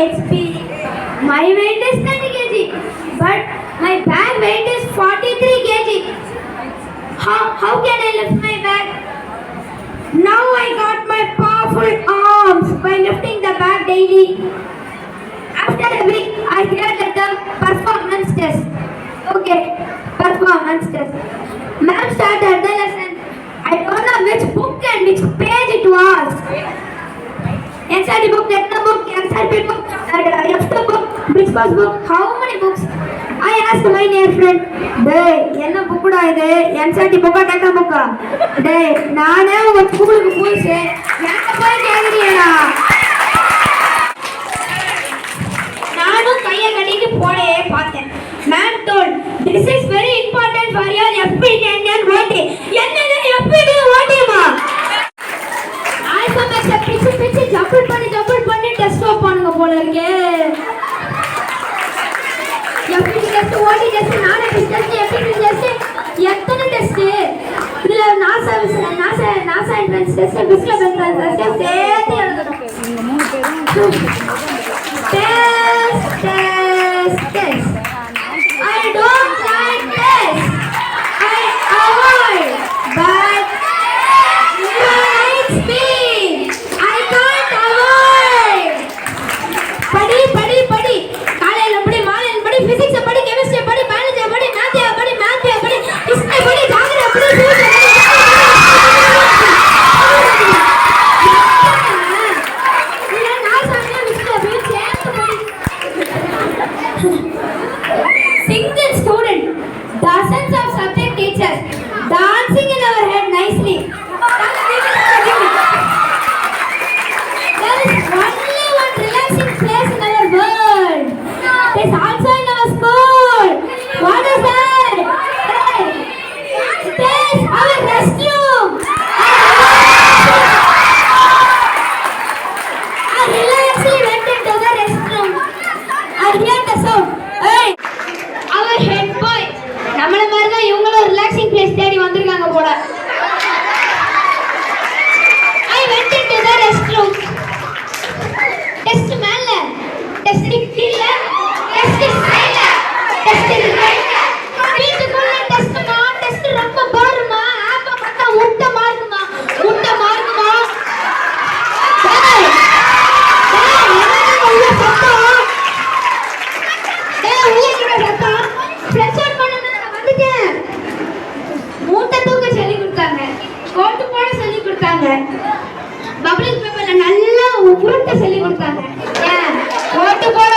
HP. My weight is 30 kg, but my bag weight is 43 kg. How can I lift my bag? Now I got my powerful arms by lifting the bag daily. After a week, I heard the term performance test. Okay, performance test. Ma'am started the lesson. I don't know which book and which page it was. NCERT book, Techno book, NCERT book, FT book, which was book, how many books? I asked my near friend, "Hey, என்ன புக்குடா இது? NCERT book Techno book?" "Hey, நானே உங்க ஸ்கூலுக்கு போயிச்சு, என்ன போய் கேக்குறீங்களா?" நானும் கையை கட்டிட்டு போடையே பார்த்தேன். Ma'am told, "This is very important for your FPT and OT." என்னது FPT OT-மா? ஆல்பபெட்ஸை பிச்சு ஜம்பிள் பண்ணி டெஸ்ட் வைப்பானுங்க போல இருக்கே. FPT டெஸ்ட், OT டெஸ்ட், நான் டெஸ்ட், FPT டெஸ்ட், எத்தனை டெஸ்ட்? இதுல நாசா என்ட்ரன்ஸ் டெஸ்ட், பிஸ்ல என்ட்ரன்ஸ் டெஸ்ட் சேர்த்து எழுதணும். Test. I don't like test. I avoid. But you like speed. I can't avoid. படி. காலையில படி, மாலையில படி, physics படி, chemistry படி, biology படி, math படி, history படி, geography படி, single student, dozens of subject teachers dancing in our head nicely. There is only one relaxing place in our world. It is also in our school. What is that? It is our restroom. I relaxedly went into the restroom. I heard the sound. Hey! Our head boy. நம்மள மாதிரி தான் இவங்களும் relaxing place தேடி வந்திருக்காங்க போல. I went into the restroom. Test மேல, test கீழ, test சைடுல, test ரைட்ல. வீட்டுக்குள்ள டெஸ்ட்மா, டெஸ்ட் ரொம்ப பாருமா, ஆப்ப பார்த்தா முட்டை மார்க்குமா. டேய் என்னங்க உள்ள சத்தம்? மூட்டை தூக்க சொல்லி கொடுத்தாங்க, கோட்டு போட சொல்லி கொடுத்தாங்க, பப்ளிக் பேப்பர்ல நல்லா உருட்ட சொல்லி கொடுத்தாங்க. கோட்டு போட